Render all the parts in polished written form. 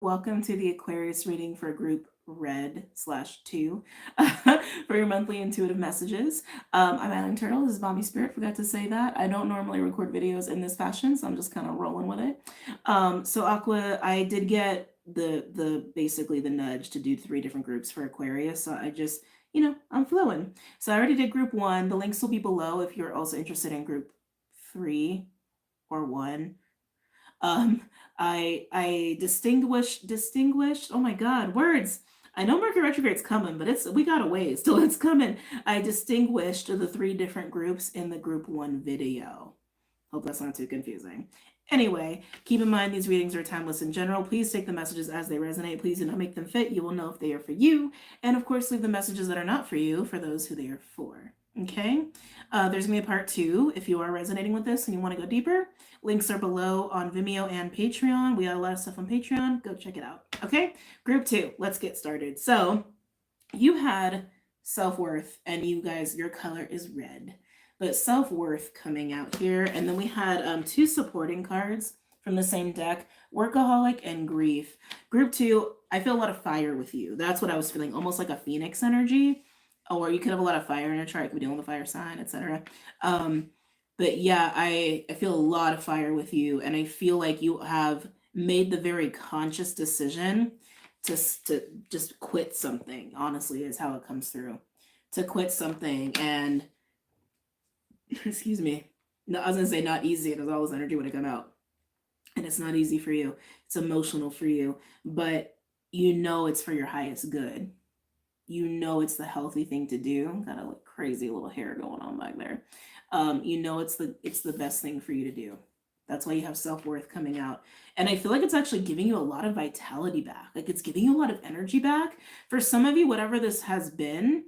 Welcome to the Aquarius reading for group red/2 for your monthly intuitive messages. I'm Alan Turtle. This is BOMISpirit. Forgot to say that. I don't normally record videos in this fashion, so I'm just kind of rolling with it. So Aqua, I did get the basically the nudge to do 3 different groups for Aquarius. So I just, I'm flowing. So I already did group 1. The links will be below if you're also interested in group 3 or 1. I distinguished. Oh my God, words. I know Mercury retrograde's coming, but we got a ways till it's coming. I distinguished the 3 different groups in the group 1 video. Hope that's not too confusing. Anyway, keep in mind these readings are timeless in general. Please take the messages as they resonate. Please do not make them fit. You will know if they are for you. And of course, leave the messages that are not for you for those who they are for. Okay? There's going to be a part 2 if you are resonating with this and you want to go deeper. Links are below on Vimeo and Patreon. We got a lot of stuff on Patreon. Go check it out. Okay? Group 2. Let's get started. So, you had self-worth, and you guys, your color is red. But self-worth coming out here. And then we had 2 supporting cards from the same deck, workaholic and grief. Group 2, I feel a lot of fire with you. That's what I was feeling, almost like a phoenix energy. Or you could have a lot of fire in your chart. You could be dealing with a fire sign, etc. But yeah, I feel a lot of fire with you. And I feel like you have made the very conscious decision to just quit something, honestly, is how it comes through. To quit something. And excuse me. No, I was gonna say not easy. There's all this energy when it come out, and it's not easy for you. It's emotional for you, but you know it's for your highest good. You know it's the healthy thing to do. Got a like crazy little hair going on back there. You know it's the best thing for you to do. That's why you have self-worth coming out. And I feel like it's actually giving you a lot of vitality back. Like it's giving you a lot of energy back. For some of you, whatever this has been,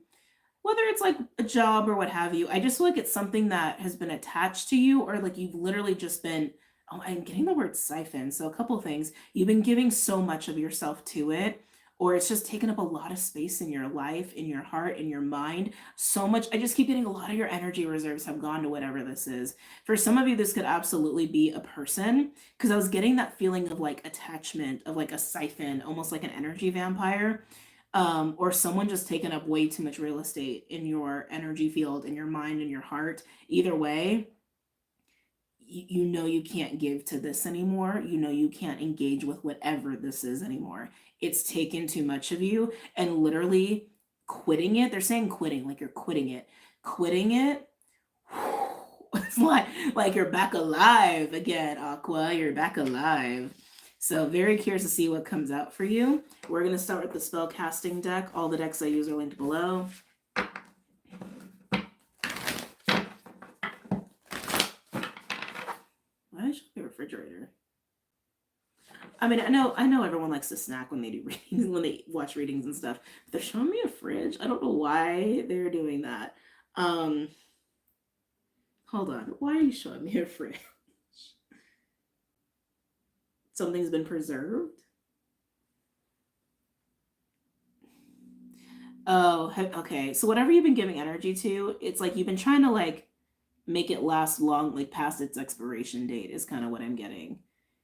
whether it's like a job or what have you, I just feel like it's something that has been attached to you, or like you've literally just been, oh, I'm getting the word siphon. So a couple of things. You've been giving so much of yourself to it, or it's just taken up a lot of space in your life, in your heart, in your mind. So much. I just keep getting a lot of your energy reserves have gone to whatever this is. For some of you, this could absolutely be a person, because I was getting that feeling of like attachment, of like a siphon, almost like an energy vampire. Or someone just taking up way too much real estate in your energy field, in your mind, in your heart. Either way, you know you can't give to this anymore. You know you can't engage with whatever this is anymore. It's taken too much of you, and literally quitting it. They're saying quitting, like you're quitting it. Quitting it. It's like you're back alive again, Aqua. You're back alive. So very curious to see what comes out for you. We're going to start with the spell casting deck. All the decks I use are linked below. Why should be a refrigerator? I mean, I know everyone likes to snack when they do readings, when they watch readings and stuff. But they're showing me a fridge. I don't know why they're doing that. Hold on. Why are you showing me a fridge? Something's been preserved? Oh, okay. So whatever you've been giving energy to, it's like you've been trying to like make it last long, like past its expiration date is kind of what I'm getting.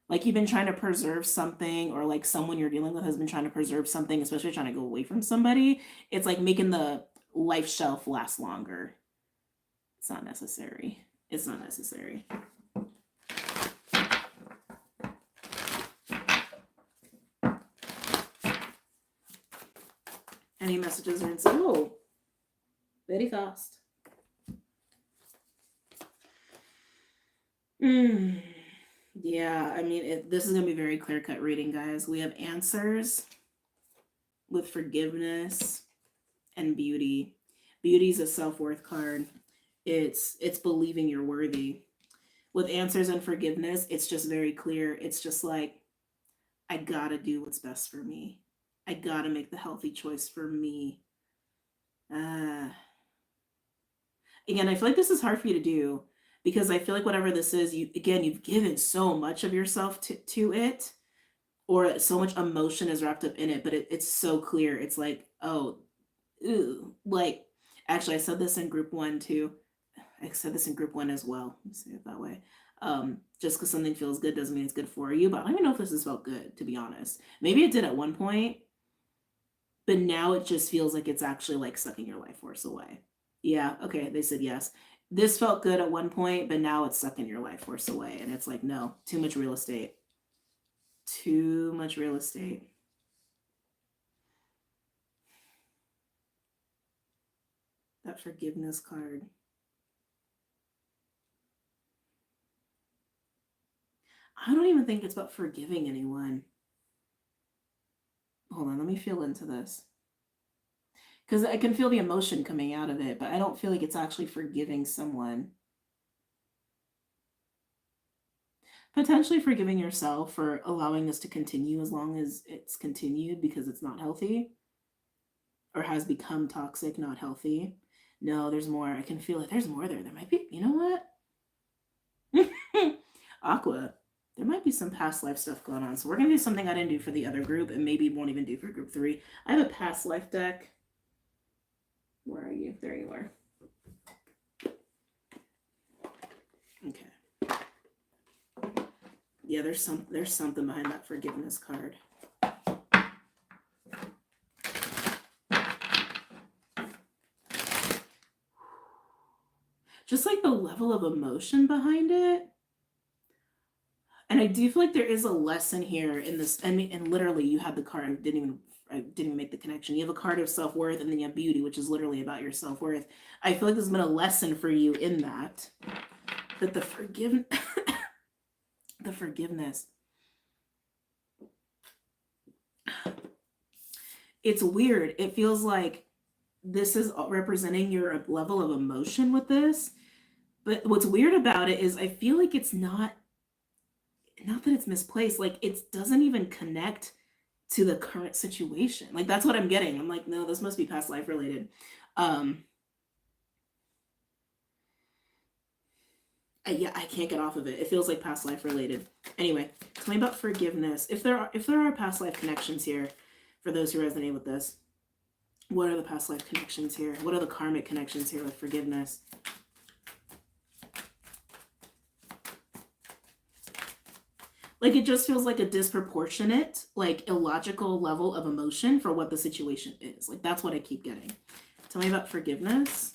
Like you've been trying to preserve something, or like someone you're dealing with has been trying to preserve something, especially trying to go away from somebody. It's like making the life shelf last longer. It's not necessary. It's not necessary. Any messages are inside? Oh, very fast. Yeah, I mean, this is going to be very clear-cut reading, guys. We have answers with forgiveness and beauty. Beauty is a self-worth card. It's believing you're worthy. With answers and forgiveness, it's just very clear. It's just like, I gotta do what's best for me. I gotta make the healthy choice for me. Again, I feel like this is hard for you to do, because I feel like whatever this is, you've given so much of yourself to it, or so much emotion is wrapped up in it, but it's so clear. It's like, oh, ew. Like, actually, I said this in group 1 too. I said this in group 1 as well. Let's say it that way. Just because something feels good doesn't mean it's good for you. But I don't even know if this has felt good, to be honest. Maybe it did at one point, but now it just feels like it's actually like sucking your life force away. Yeah, okay, they said yes. This felt good at one point, but now it's sucking your life force away. And it's like, no, too much real estate. Too much real estate. That forgiveness card. I don't even think it's about forgiving anyone. Hold on, let me feel into this. Because I can feel the emotion coming out of it, but I don't feel like it's actually forgiving someone. Potentially forgiving yourself for allowing this to continue as long as it's continued because it's not healthy or has become toxic, not healthy. No, there's more. I can feel it. There's more there. There might be, you know what? Aqua, there might be some past life stuff going on. So we're going to do something I didn't do for the other group and maybe won't even do for group 3. I have a past life deck. Where are you? There you are. Okay. Yeah, there's something behind that forgiveness card. Just like the level of emotion behind it. And I do feel like there is a lesson here in this. I mean, and literally you had the card. I didn't even make the connection. You have a card of self-worth, and then you have beauty, which is literally about your self-worth. I feel like there's been a lesson for you in that. That the forgiveness. It's weird. It feels like this is representing your level of emotion with this. But what's weird about it is I feel like it's not that it's misplaced. Like it doesn't even connect to the current situation. Like that's what I'm getting. I'm like, no, this must be past life related. Yeah, I can't get off of it. It feels like past life related. Anyway, tell me about forgiveness. If there are past life connections here, for those who resonate with this, what are the past life connections here? What are the karmic connections here with forgiveness? Like it just feels like a disproportionate, like illogical level of emotion for what the situation is. Like that's what I keep getting. Tell me about forgiveness.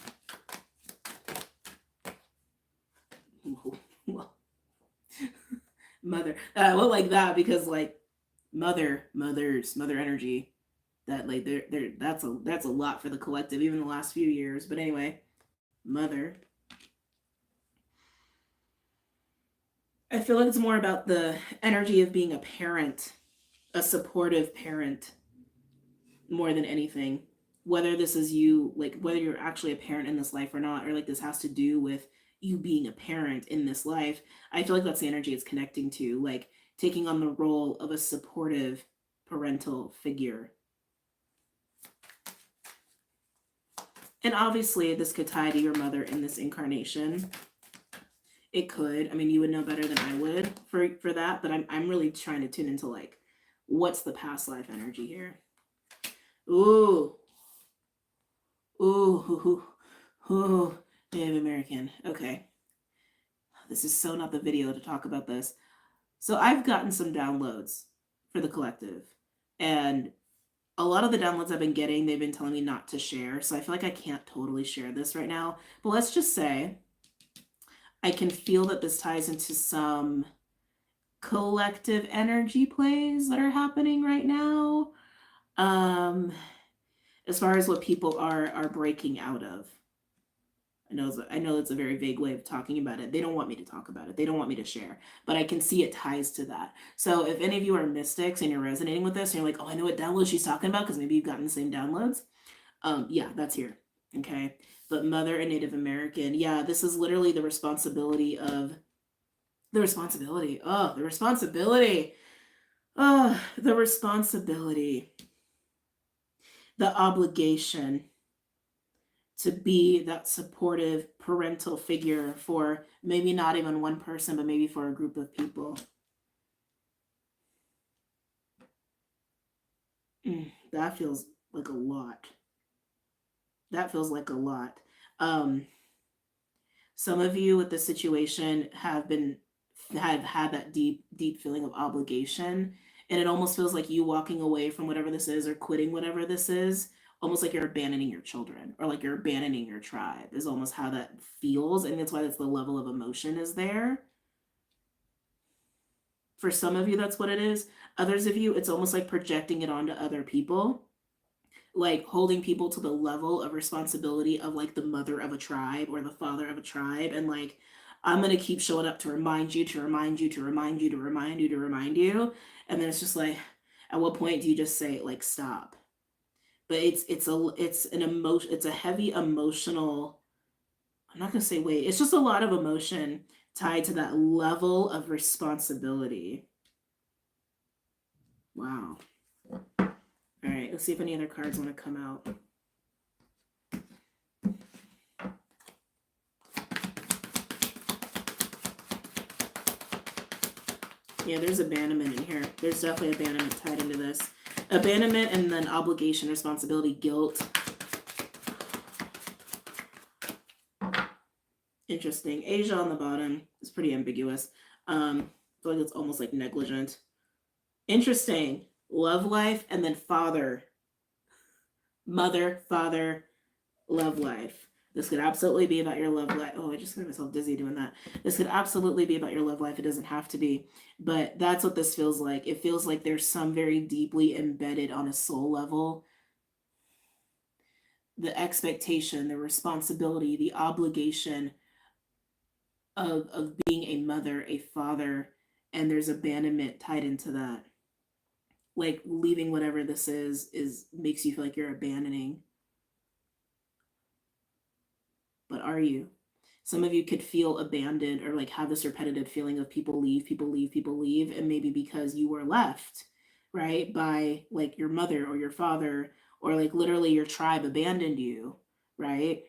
Well, mother. Well, like that because like mother energy. That like that's a lot for the collective, even the last few years. But anyway, mother. I feel like it's more about the energy of being a parent, a supportive parent, more than anything. Whether this is you, like whether you're actually a parent in this life or not, or like this has to do with you being a parent in this life. I feel like that's the energy it's connecting to, like taking on the role of a supportive parental figure. And obviously, this could tie to your mother in this incarnation. It could. I mean, you would know better than I would for that, but I'm really trying to tune into like, what's the past life energy here? Ooh. Ooh. Native American. Okay. This is so not the video to talk about this. So I've gotten some downloads for the collective, and a lot of the downloads I've been getting, they've been telling me not to share. So I feel like I can't totally share this right now. But let's just say I can feel that this ties into some collective energy plays that are happening right now. As far as what people are breaking out of. I know it's a very vague way of talking about it. They don't want me to talk about it. They don't want me to share, but I can see it ties to that. So if any of you are mystics and you're resonating with this and you're like, oh, I know what download she's talking about, because maybe you've gotten the same downloads. Yeah, that's here. Okay. But Mother and Native American, yeah, this is literally the responsibility. The responsibility. The obligation to be that supportive parental figure for maybe not even one person, but maybe for a group of people. That feels like a lot. Some of you with this situation have been have had that deep feeling of obligation. And it almost feels like you walking away from whatever this is or quitting whatever this is, almost like you're abandoning your children or like you're abandoning your tribe, is almost how that feels. And that's why that's the level of emotion is there. For some of you, that's what it is. Others of you, it's almost like projecting it onto other people, like holding people to the level of responsibility of like the mother of a tribe or the father of a tribe. And like, I'm going to keep showing up to remind you, to remind you, to remind you, to remind you, to remind you. And then it's just like, at what point do you just say like, stop? But it's an emotion, it's a heavy emotional, I'm not going to say weight. It's just a lot of emotion tied to that level of responsibility. Wow. All right, let's see if any other cards want to come out. Yeah, there's abandonment in here. There's definitely abandonment tied into this. Abandonment and then obligation, responsibility, guilt. Interesting. Asia on the bottom is pretty ambiguous. I feel like it's almost like negligent. Interesting. Love life and then father. Mother, father, love life. This could absolutely be about your love life. Oh, I just made myself dizzy doing that. This could absolutely be about your love life. It doesn't have to be. But that's what this feels like. It feels like there's some very deeply embedded on a soul level. The expectation, the responsibility, the obligation of being a mother, a father, and there's abandonment tied into that. Like leaving whatever this is makes you feel like you're abandoning. But are you? Some of you could feel abandoned or like have this repetitive feeling of people leave, people leave, people leave, and maybe because you were left, right, by like your mother or your father, or like literally your tribe abandoned you, right?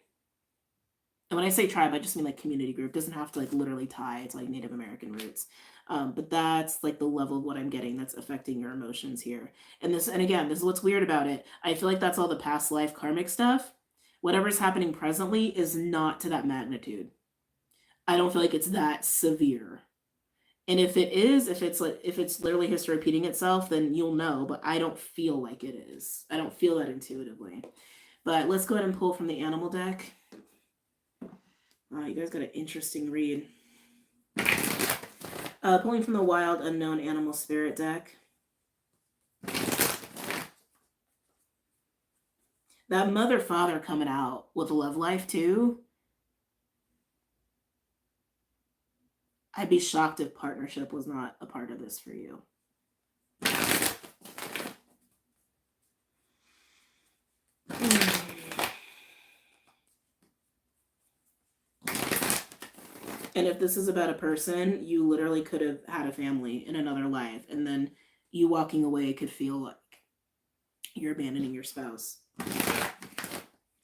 And when I say tribe, I just mean like community group. It doesn't have to like literally tie to like Native American roots. But that's like the level of what I'm getting that's affecting your emotions here. And again, this is what's weird about it. I feel like that's all the past life karmic stuff. Whatever's happening presently is not to that magnitude. I don't feel like it's that severe. And if it is, if it's literally history repeating itself, then you'll know, but I don't feel like it is. I don't feel that intuitively. But let's go ahead and pull from the animal deck. Oh, you guys got an interesting read. Pulling from the Wild Unknown Animal Spirit deck. That mother-father coming out with love life too. I'd be shocked if partnership was not a part of this for you. And if this is about a person, you literally could have had a family in another life, and then you walking away could feel like you're abandoning your spouse,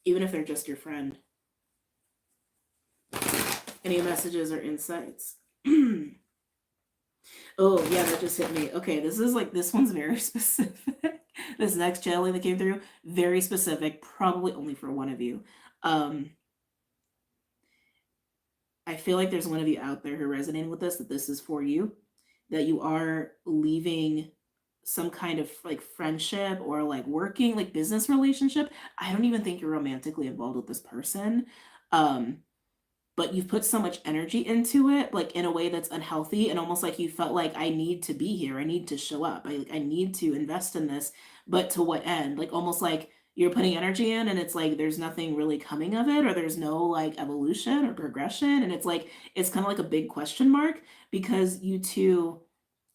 even if they're just your friend. Any messages or insights? Oh, yeah, that just hit me. Okay, this one's very specific. This next channeling that came through, very specific, probably only for one of you. I feel like there's one of you out there who resonating with this, that this is for you, that you are leaving some kind of like friendship or like working, like business relationship. I don't even think you're romantically involved with this person. But you've put so much energy into it, like in a way that's unhealthy, and almost like you felt like I need to be here, I need to show up, I need to invest in this, but to what end? Like almost like you're putting energy in and it's like there's nothing really coming of it, or there's no like evolution or progression, and it's like it's kind of like a big question mark, because you two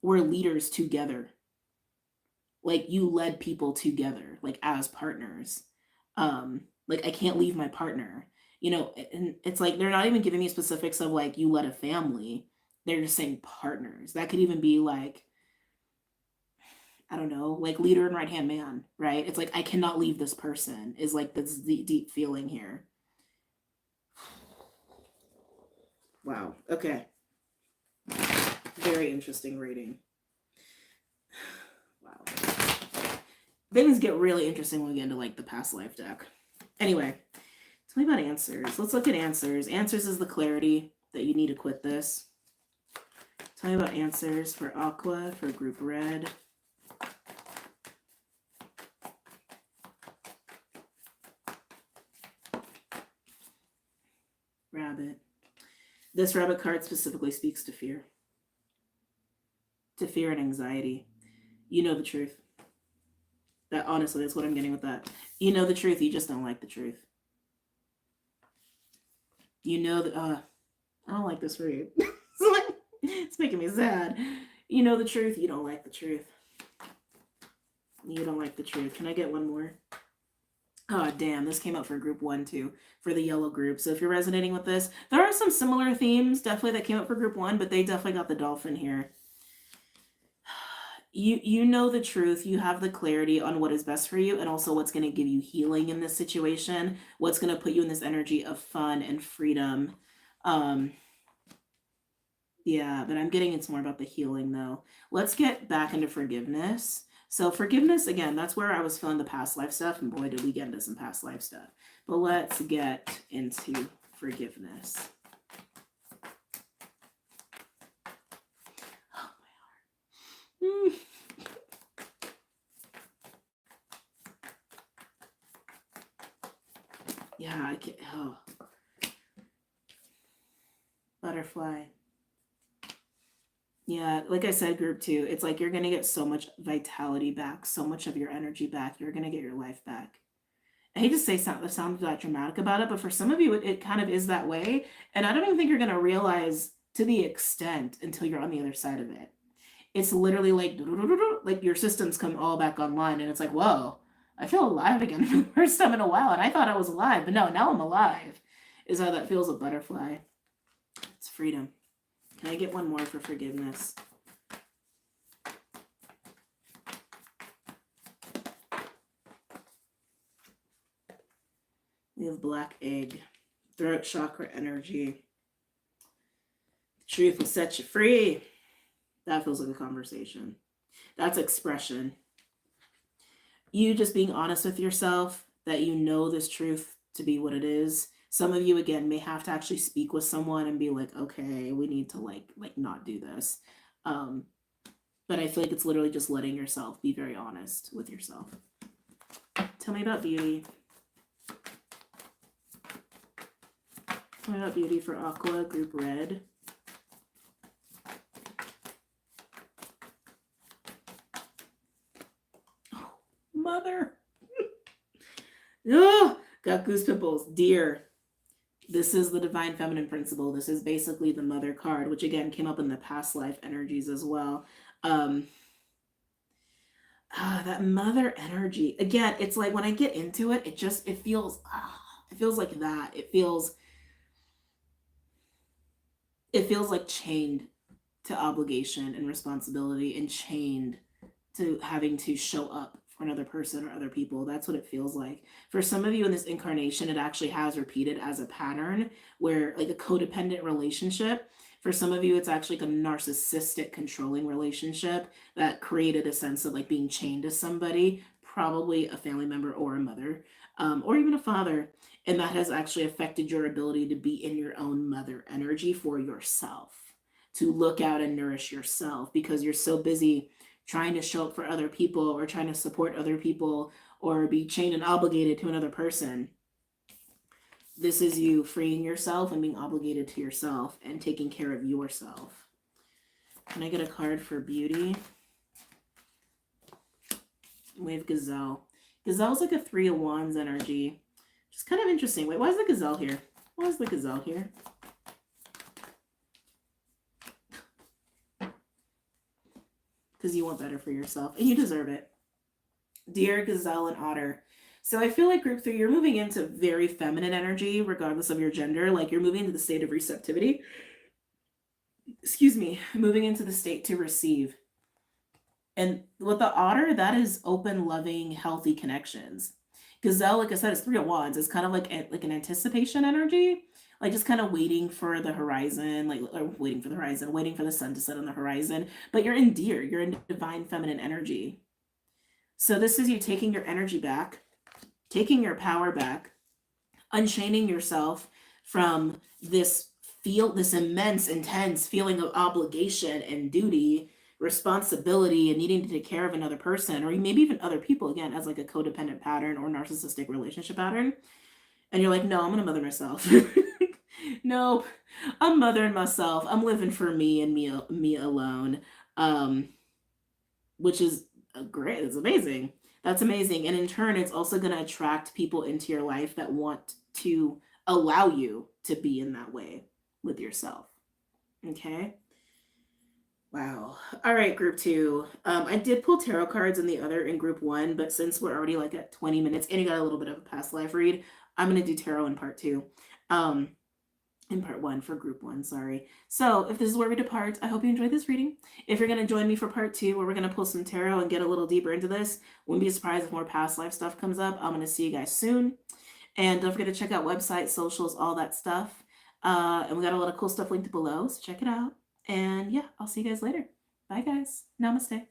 were leaders together. Like you led people together, like as partners. Like I can't leave my partner, and it's like they're not even giving me specifics of like you led a family. They're just saying partners. That could even be like, I don't know, like leader and right hand man, right? It's like I cannot leave this person, is like this deep feeling here. Wow. Okay. Very interesting reading. Wow. Things get really interesting when we get into like the past life deck. Anyway, tell me about answers. Let's look at answers. Answers is the clarity that you need to quit this. Tell me about answers for Aqua, for group red. Rabbit. This rabbit card specifically speaks to fear. To fear and anxiety. You know the truth. That honestly, that's what I'm getting with that. You know the truth, you just don't like the truth. You know that, I don't like this for you. It's making me sad. You know the truth, you don't like the truth. You don't like the truth. Can I get one more? Oh, damn, this came out for group 1 too, for the yellow group. So if you're resonating with this, there are some similar themes definitely that came out for group 1, but they definitely got the dolphin here. You know the truth, you have the clarity on what is best for you and also what's going to give you healing in this situation, what's going to put you in this energy of fun and freedom. Yeah, but I'm getting it's more about the healing though. Let's get back into forgiveness. So forgiveness, again, that's where I was feeling the past life stuff, and boy, did we get into some past life stuff. But let's get into forgiveness. Oh, my heart. Yeah, I can't. Oh. Butterfly. Yeah, like I said, group 2, it's like you're going to get so much vitality back, so much of your energy back. You're going to get your life back. I hate to say sound that dramatic about it, but for some of you, it kind of is that way. And I don't even think you're going to realize to the extent until you're on the other side of it. It's literally like your systems come all back online, and it's like, whoa, I feel alive again for the first time in a while. And I thought I was alive, but no, now I'm alive, is how that feels with butterfly. It's freedom. Can I get one more for forgiveness? We have black egg, throat chakra energy. The truth will set you free. That feels like a conversation. That's expression. You just being honest with yourself that you know this truth to be what it is. Some of you, again, may have to actually speak with someone and be like, okay, we need to like not do this. But I feel like it's literally just letting yourself be very honest with yourself. Tell me about beauty. Tell me about beauty for Aqua, group red. Oh, mother. Oh, got goose pimples. Deer. This is the divine feminine principle. This is basically the mother card, which again came up in the past life energies as well. That mother energy. Again, it's like when I get into it, it feels like that. It feels like chained to obligation and responsibility and chained to having to show up for another person or other people. That's what it feels like. For some of you in this incarnation, it actually has repeated as a pattern where like a codependent relationship. For some of you, it's actually like a narcissistic controlling relationship that created a sense of like being chained to somebody, probably a family member or a mother, or even a father. And that has actually affected your ability to be in your own mother energy for yourself, to look out and nourish yourself because you're so busy trying to show up for other people or trying to support other people or be chained and obligated to another person. This is you freeing yourself and being obligated to yourself and taking care of yourself. Can I get a card for beauty? We have Gazelle. Gazelle's like a 3 of Wands energy. Which is kind of interesting. Wait, why is the Gazelle here? Why is the Gazelle here? Because you want better for yourself and you deserve it. Deer, Gazelle, and Otter. So I feel like group 3, you're moving into very feminine energy, regardless of your gender. Like you're moving into the state of receptivity. Excuse me, moving into the state to receive. And with the Otter, that is open, loving, healthy connections. Gazelle, like I said, is 3 of Wands. It's kind of like an anticipation energy. Like just kind of waiting for the horizon, waiting for the sun to set on the horizon. But you're in Deer, you're in divine feminine energy. So this is you taking your energy back, taking your power back, unchaining yourself from this feel this immense, intense feeling of obligation and duty, responsibility, and needing to take care of another person, or maybe even other people, again, as like a codependent pattern or narcissistic relationship pattern. And you're like, no, I'm gonna mother myself. Nope, I'm mothering myself. I'm living for me and me alone. Um, which is great. It's amazing. That's amazing. And in turn, it's also going to attract people into your life that want to allow you to be in that way with yourself. Okay. Wow. All right, group two. I did pull tarot cards in group one, but since we're already like at 20 minutes and you got a little bit of a past life read, I'm going to do tarot in part two. In part one for group one, sorry. So if this is where we depart, I hope you enjoyed this reading. If you're going to join me for part two, where we're going to pull some tarot and get a little deeper into this, wouldn't be surprised if more past life stuff comes up. I'm going to see you guys soon. And don't forget to check out websites, socials, all that stuff. And we got a lot of cool stuff linked below, so check it out. And yeah, I'll see you guys later. Bye, guys. Namaste.